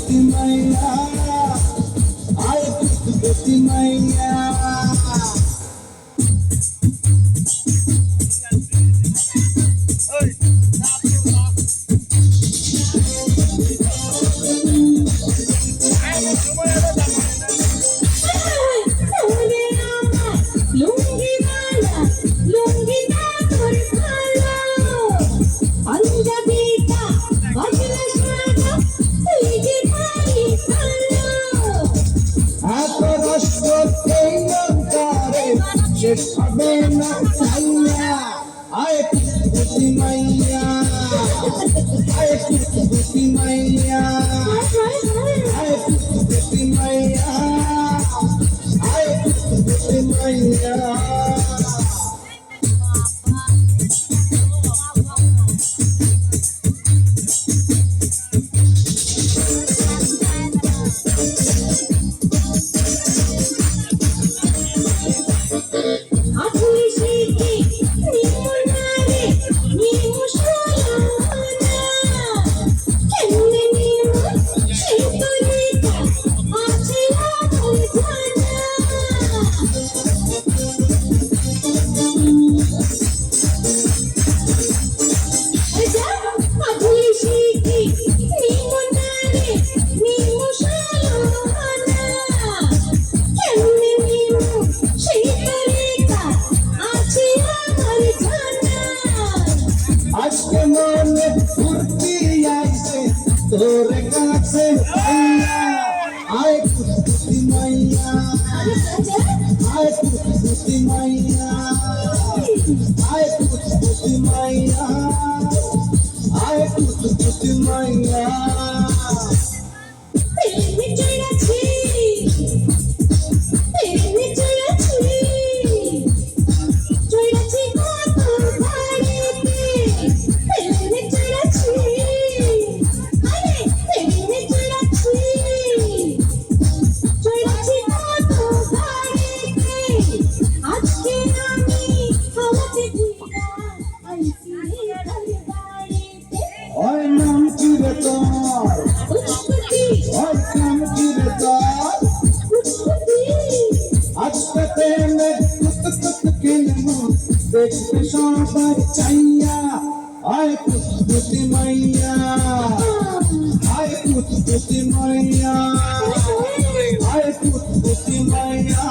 কুতকুতি মাইয়া আয় কুতকুতি মাইয়া শেষ হবে না চাইয়া আয় কুতকুতি মাইয়া আয় কুতকুতি মাইয়া আয় কুতকুতি মাইয়া আয় কুতকুতি মাইয়া আজকে মনে ফুর্তি আইছে তোরে কাছে আয় কুতকুতি মাইয়া আয় কুতকুতি মাইয়া আয় কুতকুতি মাইয়া আয় কুতকুতি মাইয়া ওই নাম কি রে তোর ওই নাম কি রে তোর আজকে তেনে কুতকুত কিনবো দেখতে সবাই চাইয়া আয় কুতকুতি মাইয়া আয় কুতকুতি মাইয়া আয় কুতকুতি মাইয়া